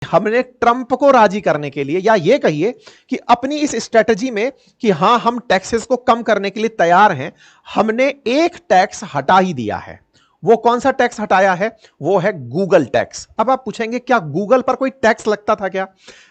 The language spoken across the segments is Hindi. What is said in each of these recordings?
हमने ट्रंप को राजी करने के लिए, या ये कहिए कि अपनी इस स्ट्रेटजी में कि हां हम टैक्सेस को कम करने के लिए तैयार हैं, हमने एक टैक्स हटा ही दिया है। वो कौन सा टैक्स हटाया है? वो है गूगल टैक्स। अब आप पूछेंगे क्या गूगल पर कोई टैक्स लगता था क्या?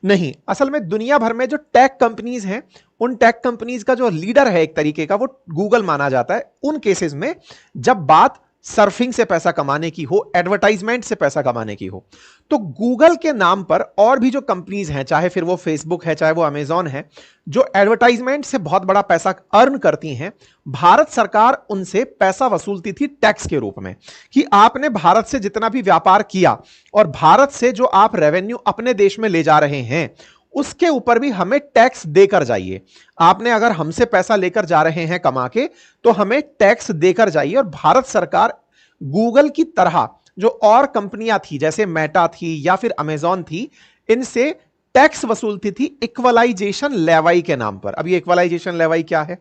नहीं, असल में दुनिया भर में जो टेक कंपनीज हैं, उन टेक कंपनीज का जो लीडर है एक तरीके का, वो गूगल माना जाता है। उन केसेस में जब बात सर्फिंग से पैसा कमाने की हो, एडवर्टाइजमेंट से पैसा कमाने की हो, तो गूगल के नाम पर और भी जो कंपनीज हैं, चाहे फिर वो फेसबुक है, चाहे वो अमेजॉन है, जो एडवर्टाइजमेंट से बहुत बड़ा पैसा अर्न करती हैं, भारत सरकार उनसे पैसा वसूलती थी टैक्स के रूप में कि आपने भारत से जितना भी व्यापार किया और भारत से जो आप रेवेन्यू अपने देश में ले जा रहे हैं, उसके ऊपर भी हमें टैक्स देकर जाइए। आपने अगर हमसे पैसा लेकर जा रहे हैं कमा के, तो हमें टैक्स देकर जाइए। और भारत सरकार गूगल की तरह जो और कंपनियां थी, जैसे मेटा थी या फिर अमेजॉन थी, इनसे टैक्स वसूलती थी इक्वलाइजेशन लेवाई के नाम पर। अब ये इक्वलाइजेशन लेवाई क्या है?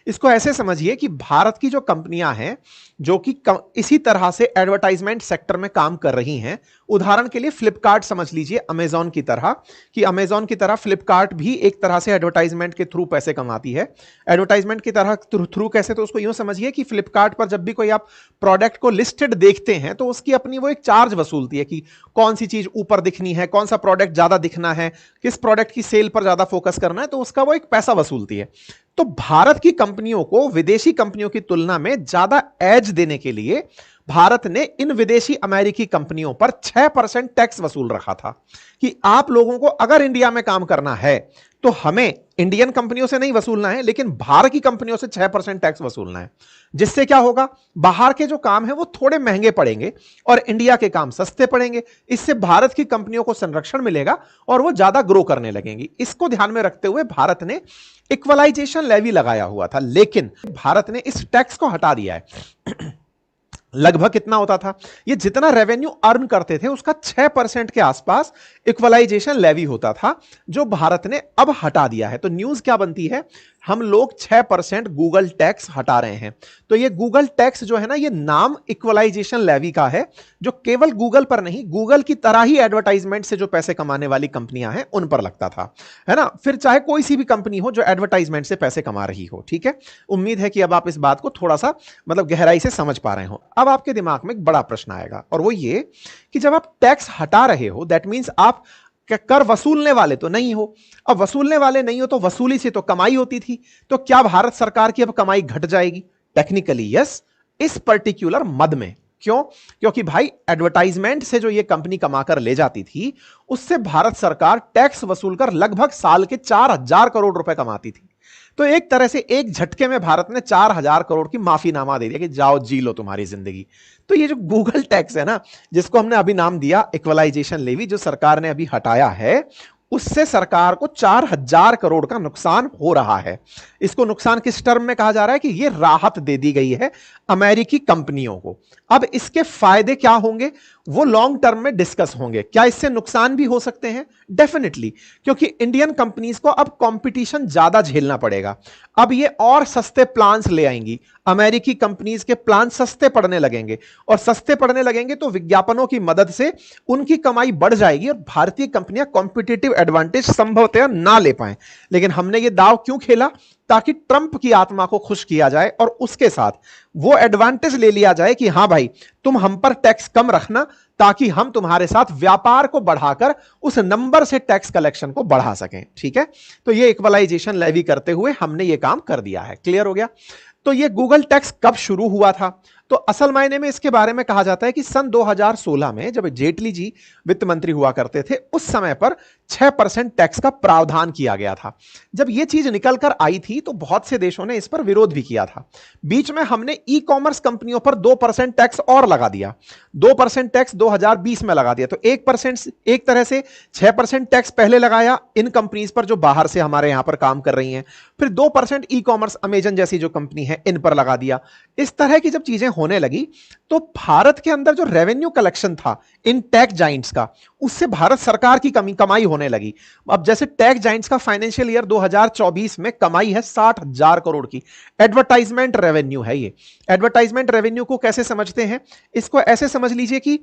इसको ऐसे समझिए कि भारत की जो कंपनियां हैं जो कि इसी तरह से एडवर्टाइजमेंट सेक्टर में काम कर रही हैं, उदाहरण के लिए फ्लिपकार्ट समझ लीजिए अमेजॉन की तरह, कि अमेजॉन की तरह फ्लिपकार्ट भी एक तरह से एडवर्टाइजमेंट के थ्रू पैसे कमाती है। एडवर्टाइजमेंट की तरह थ्रू कैसे? तो उसको यूं समझिए कि फ्लिपकार्ट पर जब भी कोई आप प्रोडक्ट को लिस्टेड देखते हैं, तो उसकी अपनी वो एक चार्ज वसूलती है कि कौन सी चीज ऊपर दिखनी है, कौन सा प्रोडक्ट ज्यादा दिखना है, किस प्रोडक्ट की सेल पर ज्यादा फोकस करना है, तो उसका वो एक पैसा वसूलती है। तो भारत की कंपनियों को विदेशी कंपनियों की तुलना में ज्यादा एज देने के लिए भारत ने इन विदेशी अमेरिकी कंपनियों पर 6% टैक्स वसूल रखा था कि आप लोगों को अगर इंडिया में काम करना है तो हमें इंडियन कंपनियों से नहीं वसूलना है, लेकिन बाहर की कंपनियों से 6% टैक्स वसूलना है। जिससे क्या होगा? बाहर के जो काम है वो थोड़े महंगे पड़ेंगे और इंडिया के काम सस्ते पड़ेंगे। इससे भारत की कंपनियों को संरक्षण मिलेगा और वो ज्यादा ग्रो करने लगेंगी। इसको ध्यान में रखते हुए भारत ने इक्वलाइजेशन लेवी लगाया हुआ था, लेकिन भारत ने इस टैक्स को हटा दिया है। लगभग कितना होता था? ये जितना रेवेन्यू अर्न करते थे उसका 6% के आसपास इक्वलाइजेशन लेवी होता था, जो भारत ने अब हटा दिया है। तो न्यूज क्या बनती है? हम लोग 6% गूगल टैक्स हटा रहे हैं। तो ये गूगल टैक्स जो है ना, ये नाम इक्वलाइजेशन लेवी का है, जो केवल गूगल पर नहीं, गूगल की तरह ही एडवर्टाइजमेंट से जो पैसे कमाने वाली कंपनियां हैं उन पर लगता था, है ना। फिर चाहे कोई सी भी कंपनी हो जो एडवर्टाइजमेंट से पैसे कमा रही हो, ठीक है। उम्मीद है कि अब आप इस बात को थोड़ा सा मतलब गहराई से समझ पा रहे हो। अब आपके दिमाग में एक बड़ा प्रश्न आएगा, और वो ये कि जब आप टैक्स हटा रहे हो, दैट मीन्स आप कर वसूलने वाले तो नहीं हो। अब वसूलने वाले नहीं हो तो वसूली से तो कमाई होती थी, तो क्या भारत सरकार की अब कमाई घट जाएगी? टेक्निकली यस, इस पर्टिकुलर मद में। क्यों? क्योंकि भाई एडवर्टाइजमेंट से जो ये कंपनी कमाकर ले जाती थी, उससे भारत सरकार टैक्स वसूलकर लगभग साल के 4,000 करोड़ रुपए कमाती थी। तो एक तरह से एक झटके में भारत ने 4,000 करोड़ की माफीनामा दे दिया कि जाओ जी लो तुम्हारी जिंदगी। तो ये जो गूगल टैक्स है ना, जिसको हमने अभी नाम दिया इक्वलाइजेशन लेवी, जो सरकार ने अभी हटाया है, उससे सरकार को 4,000 करोड़ का नुकसान हो रहा है। इसको नुकसान किस टर्म में कहा जा रहा है? कि ये राहत दे दी गई है अमेरिकी कंपनियों को। अब इसके फायदे क्या होंगे वो लॉन्ग टर्म में डिस्कस होंगे। क्या इससे नुकसान भी हो सकते हैं? डेफिनेटली, क्योंकि इंडियन कंपनीज को अब कंपटीशन ज्यादा झेलना पड़ेगा। अब ये और सस्ते प्लान्स ले आएंगी, अमेरिकी कंपनीज के प्लान सस्ते पड़ने लगेंगे, और सस्ते पड़ने लगेंगे तो विज्ञापनों की मदद से उनकी कमाई बढ़ जाएगी और भारतीय कंपनियां कॉम्पिटिटिव एडवांटेज संभवतः ना ले पाए। लेकिन हमने ये दाव क्यों खेला? ताकि ट्रंप की आत्मा को खुश किया जाए और उसके साथ वो एडवांटेज ले लिया जाए कि हां भाई, तुम हम पर टैक्स कम रखना, ताकि हम तुम्हारे साथ व्यापार को बढ़ाकर उस नंबर से टैक्स कलेक्शन को बढ़ा सकें। ठीक है, तो ये इक्वलाइजेशन लेवी करते हुए हमने ये काम कर दिया है। क्लियर हो गया? तो ये गूगल टैक्स कब शुरू हुआ था? तो असल मायने में इसके बारे में कहा जाता है कि सन 2016 में जब जेटली जी वित्त मंत्री हुआ करते थे, उस समय पर 6% टैक्स का प्रावधान किया गया था। जब यह चीज निकल कर आई थी तो बहुत से देशों ने इस पर विरोध भी किया था। बीच में हमने ई कॉमर्स कंपनियों पर 2% टैक्स और लगा दिया, 2% टैक्स 2020 में लगा दिया। तो 1% एक तरह से 6% टैक्स पहले लगाया इन कंपनीज पर जो बाहर से हमारे यहां पर काम कर रही हैं, फिर 2% ई कॉमर्स अमेजन जैसी जो कंपनी है इन पर लगा दिया। इस तरह की जब चीजें होने लगी तो भारत के अंदर जो रेवेन्यू कलेक्शन था इन टेक जाइंट्स का, उससे भारत सरकार की कमाई होने होने लगी। अब जैसे टेक जाइंट्स का फाइनेंशियल ईयर 2024 में कमाई है 60,000 करोड़ की, एडवर्टाइजमेंट रेवेन्यू है ये। एडवर्टाइजमेंट रेवेन्यू को कैसे समझते हैं, इसको ऐसे समझ लीजिए कि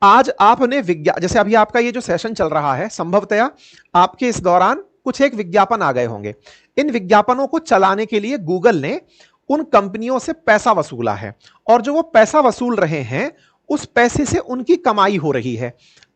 आज आपने जैसे अभी आपका ये जो सेशन चल रहा है, संभवतया आपके इस दौरान कुछ एक विज्ञापन आ गए होंगे। इन विज्ञापनों को चलाने के लिए गूगल ने उन कंपनियों से पैसा वसूला है, और जो वो पैसा वसूल रहे हैं उस पैसे से उनकी कमाई हो रही है।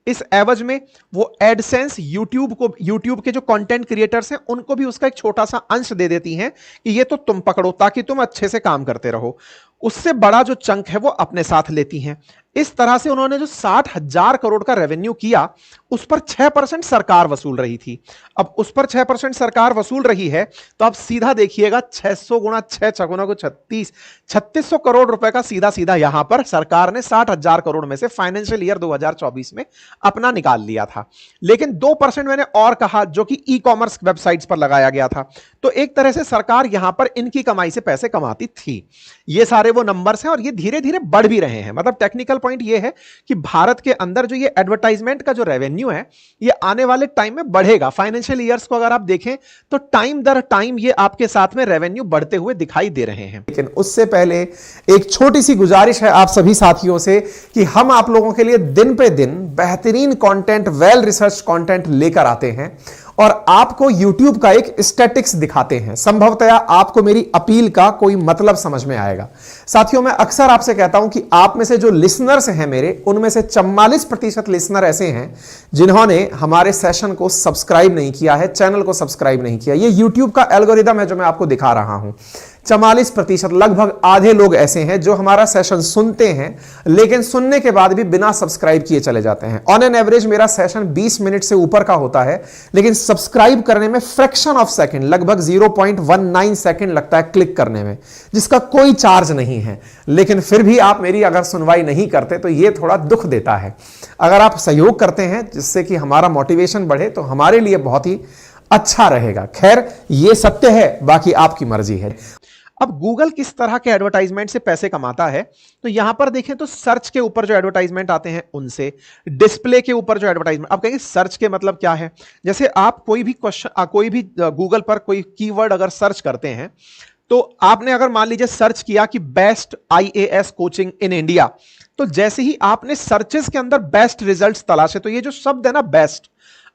इस एवज में वो एडसेंस यूट्यूब के जो कंटेंट क्रिएटर्स हैं उनको भी उसका एक छोटा सा अंश दे देती हैं कि ये तो तुम पकड़ो ताकि तुम अच्छे से काम करते रहो। उससे बड़ा जो चंक है वो अपने साथ लेती हैं। इस तरह से उन्होंने जो 60,000 करोड़ का रेवेन्यू किया उस पर 6% सरकार वसूल रही थी। अब उस पर 6% सरकार वसूल रही है तो आप सीधा देखिएगा 600 गुना 6 6 को 3600 करोड़ रुपए का सीधा सीधा यहां पर सरकार ने 60,000 करोड़ में से फाइनेंशियल ईयर 2024 में अपना निकाल लिया था। लेकिन 2% मैंने और कहा जो कि ई कॉमर्स वेबसाइट्स पर लगाया गया था। तो एक तरह से सरकार यहां पर इनकी कमाई से पैसे कमाती थी। ये सारे वो नंबर्स हैं और ये धीरे धीरे बढ़ भी रहे हैं। मतलब टेक्निकल पॉइंट ये है कि भारत के अंदर जो ये एडवर्टाइजमेंट का जो रेवेन्यू है ये आने वाले टाइम में बढ़ेगा। फाइनेंशियल ईयर्स को अगर आप देखें तो टाइम दर टाइम ये आपके साथ में रेवेन्यू बढ़ते हुए दिखाई दे रहे हैं। लेकिन उससे पहले एक छोटी सी गुजारिश है आप सभी साथियों से कि हम आप लोगों के लिए दिन पे दिन बेहतरीन कंटेंट, वेल रिसर्च कंटेंट लेकर आते हैं और आपको YouTube का एक स्टैटिक्स दिखाते हैं। संभवतया आपको मेरी अपील का कोई मतलब समझ में आएगा। साथियों, मैं अक्सर आपसे कहता हूं कि आप में से जो लिसनर्स हैं मेरे, उनमें से 44% लिसनर ऐसे हैं जिन्होंने हमारे सेशन को सब्सक्राइब नहीं किया है, चैनल को सब्सक्राइब नहीं किया। ये YouTube का एल्गोरिदम है जो मैं आपको दिखा रहा हूं। 44%, लगभग आधे लोग ऐसे हैं जो हमारा सेशन सुनते हैं लेकिन सुनने के बाद भी बिना सब्सक्राइब किए चले जाते हैं। ऑन एन एवरेज मेरा सेशन 20 मिनट से ऊपर का होता है लेकिन सब्सक्राइब करने में फ्रैक्शन ऑफ सेकंड, लगभग 0.19 सेकंड लगता है क्लिक करने में, जिसका कोई चार्ज नहीं है। लेकिन फिर भी आप मेरी अगर सुनवाई नहीं करते तो यह थोड़ा दुख देता है। अगर आप सहयोग करते हैं जिससे कि हमारा मोटिवेशन बढ़े तो हमारे लिए बहुत ही अच्छा रहेगा। खैर, यह सत्य है, बाकी आपकी मर्जी है। अब गूगल किस तरह के एडवर्टाइजमेंट से पैसे कमाता है, तो यहां पर देखें तो सर्च के ऊपर जो एडवर्टाइजमेंट आते हैं उनसे, डिस्प्ले के ऊपर जो एडवर्टाइजमेंट, आप कहेंगे सर्च के मतलब क्या है। जैसे आप कोई भी क्वेश्चन, कोई भी गूगल पर कोई कीवर्ड अगर सर्च करते हैं तो आपने अगर मान लीजिए सर्च किया कि best IAS coaching in India, तो जैसे ही आपने सर्चेस के अंदर बेस्ट रिजल्ट्स तलाशे, तो ये जो शब्द है ना बेस्ट,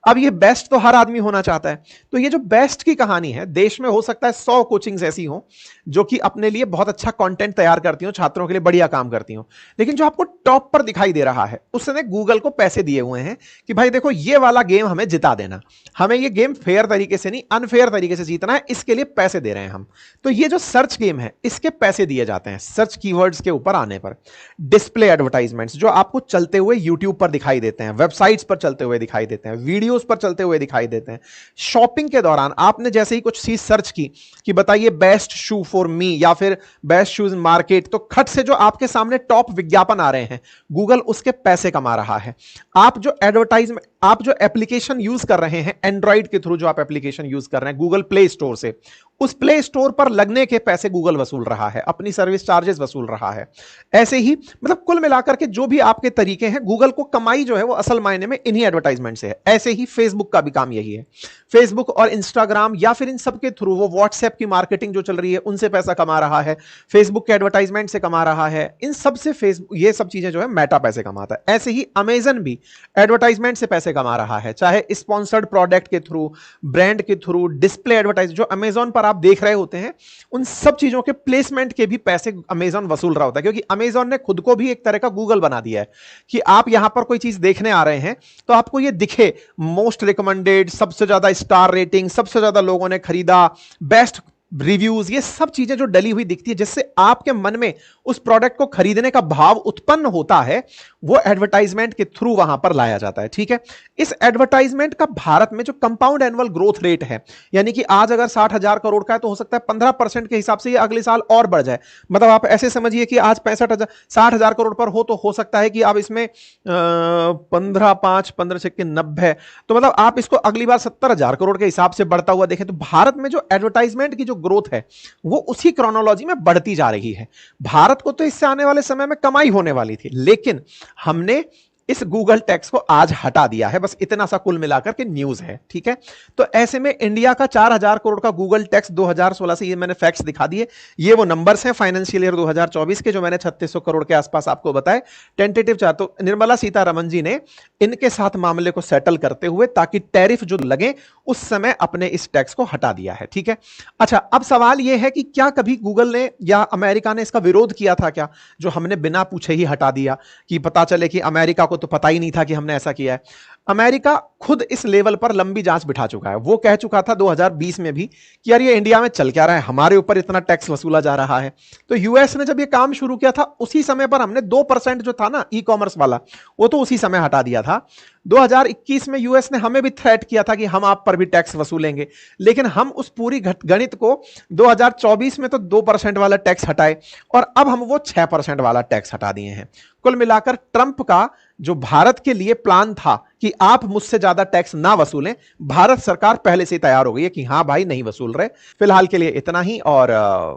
अब ये बेस्ट तो हर आदमी होना चाहता है। तो ये जो बेस्ट की कहानी है, देश में हो सकता है 100 कोचिंग्स ऐसी हो जो कि अपने लिए बहुत अच्छा कंटेंट तैयार करती हो, छात्रों के लिए बढ़िया काम करती हो, लेकिन जो आपको टॉप पर दिखाई दे रहा है उसने गूगल को पैसे दिए हुए हैं कि भाई देखो ये वाला गेम हमें जिता देना, हमें ये गेम फेयर तरीके से नहीं अनफेयर तरीके से जीतना है, इसके लिए पैसे दे रहे हैं हम। तो ये जो सर्च गेम है इसके पैसे दिए जाते हैं सर्च कीवर्ड्स के ऊपर आने पर। डिस्प्ले एडवर्टाइजमेंट्स जो आपको चलते हुए यूट्यूब पर दिखाई देते हैं, वेबसाइट्स पर चलते हुए दिखाई देते हैं, वीडियो पर चलते हुए दिखाई देते हैं। शॉपिंग के दौरान आपने जैसे ही कुछ चीज सर्च की कि बताइए बेस्ट शू फॉर मी या फिर बेस्ट शूज इन मार्केट, तो खट से जो आपके सामने टॉप विज्ञापन आ रहे हैं, गूगल उसके पैसे कमा रहा है। आप जो एप्लीकेशन यूज कर रहे हैं एंड्रॉइड के थ्रू, जो आप एप्लीकेशन यूज कर रहे हैं गूगल प्ले स्टोर से, उस प्ले स्टोर पर लगने के पैसे गूगल वसूल रहा है, अपनी सर्विस चार्जेस वसूल रहा है। ऐसे ही मतलब कुल मिलाकर के जो भी आपके तरीके हैं, गूगल को कमाई जो है वो असल मायने में इन्हीं एडवर्टाइजमेंट से है। ऐसे ही फेसबुक का भी काम यही है। फेसबुक और इंस्टाग्राम या फिर इन सब के थ्रू वो व्हाट्सएप की मार्केटिंग जो चल रही है उनसे पैसा कमा रहा है, फेसबुक के एडवर्टाइजमेंट से कमा रहा है। इन सब से फेसबुक, ये सब चीजें जो है मेटा पैसे कमाता है। ऐसे ही अमेजन भी एडवर्टाइजमेंट से पैसे कमा रहा है, चाहे स्पॉन्सर्ड प्रोडक्ट के थ्रू, ब्रांड के थ्रू, डिस्प्ले एडवर्टाइज जो अमेजन पर आप देख रहे होते हैं, उन सब चीजों के प्लेसमेंट के भी पैसे अमेजन वसूल रहा होता है। क्योंकि अमेजन ने खुद को भी एक तरह का गूगल बना दिया है कि आप यहां पर कोई चीज देखने आ रहे हैं तो आपको ये दिखे मोस्ट रिकमेंडेड, सबसे ज्यादा स्टार रेटिंग, सबसे ज्यादा लोगों ने खरीदा, बेस्ट रिव्यूज, ये सब चीजें जो डली हुई दिखती है जिससे आपके मन में उस प्रोडक्ट को खरीदने का भाव उत्पन्न होता है, वो एडवर्टाइजमेंट के थ्रू वहां पर लाया जाता है। ठीक है, इस एडवर्टाइजमेंट का भारत में जो कंपाउंड एनुअल ग्रोथ रेट है, यानी कि आज अगर 60,000 करोड़ का है तो हो सकता है 15% के हिसाब से ये अगले साल और बढ़ जाए। मतलब आप ऐसे समझिए कि आज 60,000 करोड़ पर हो तो हो सकता है कि आप इसमें 15 5 15 6 90, तो मतलब आप इसको अगली बार 70,000 करोड़ के हिसाब से बढ़ता हुआ देखें तो भारत में जो एडवर्टाइजमेंट की जो ग्रोथ है वो उसी क्रोनोलॉजी में बढ़ती जा रही है। भारत को तो इससे आने वाले समय में कमाई होने वाली थी, लेकिन हमने इस गूगल टैक्स को आज हटा दिया है। बस इतना सा कुल मिलाकर के न्यूज है, ठीक है। तो ऐसे में इंडिया का 4000 करोड़ का गूगल टैक्स 2016 से, ये मैंने फैक्ट्स दिखा दिए, ये वो नंबर्स हैं फाइनेंशियल ईयर 2024 के जो मैंने 3600 करोड़ के आसपास आपको बताए टेंटेटिव चार्ट। तो निर्मला सीतारमण जी ने इनके साथ मामले को सेटल करते हुए ताकि टैरिफ जो लगे उस समय अपने इस टैक्स को हटा दिया है, ठीक है। अच्छा, अब सवाल यह है कि क्या कभी गूगल ने या अमेरिका ने इसका विरोध किया था क्या, जो हमने बिना पूछे ही हटा दिया, कि पता चले कि अमेरिका को तो पता ही नहीं था कि हमने ऐसा किया है। अमेरिका खुद इस लेवल पर लंबी जांच बिठा चुका है। वो कह चुका था 2020 में भी कि यार ये इंडिया में चल क्या रहा है, हमारे ऊपर इतना टैक्स वसूला जा रहा है। तो यूएस ने जब ये काम शुरू किया था उसी समय पर हमने 2% जो था ना ई कॉमर्स वाला, वो तो उसी समय हटा दिया था। 2021 में यूएस ने हमें भी थ्रेट किया था कि हम आप पर भी टैक्स वसूलेंगे, लेकिन हम उस पूरी गणित को 2024 में तो 2% वाला टैक्स हटाए और अब हम वो 6% वाला टैक्स हटा दिए हैं। कुल मिलाकर ट्रंप का जो भारत के लिए प्लान था कि आप मुझसे ज्यादा टैक्स ना वसूलें, भारत सरकार पहले से ही तैयार हो गई है कि हां भाई नहीं वसूल रहे। फिलहाल के लिए इतना ही और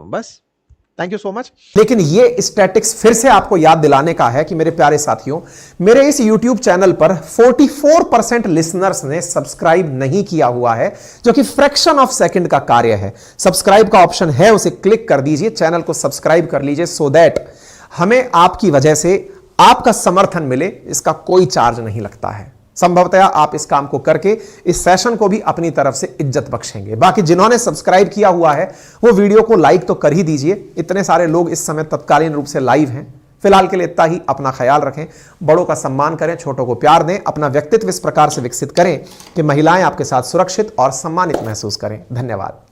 बस, थैंक यू सो मच। लेकिन ये स्टैटिक्स फिर से आपको याद दिलाने का है कि मेरे प्यारे साथियों, मेरे इस YouTube चैनल पर 44% लिसनर्स ने सब्सक्राइब नहीं किया हुआ है, जो कि फ्रैक्शन ऑफ सेकंड का कार्य है। सब्सक्राइब का ऑप्शन है, उसे क्लिक कर दीजिए, चैनल को सब्सक्राइब कर लीजिए, सो दैट हमें आपकी वजह से आपका समर्थन मिले। इसका कोई चार्ज नहीं लगता है। संभवतः आप इस काम को करके इस सेशन को भी अपनी तरफ से इज्जत बख्शेंगे। बाकी जिन्होंने सब्सक्राइब किया हुआ है वो वीडियो को लाइक तो कर ही दीजिए। इतने सारे लोग इस समय तत्कालीन रूप से लाइव हैं। फिलहाल के लिए इतना ही। अपना ख्याल रखें, बड़ों का सम्मान करें, छोटों को प्यार दें, अपना व्यक्तित्व इस प्रकार से विकसित करें कि महिलाएं आपके साथ सुरक्षित और सम्मानित महसूस करें। धन्यवाद।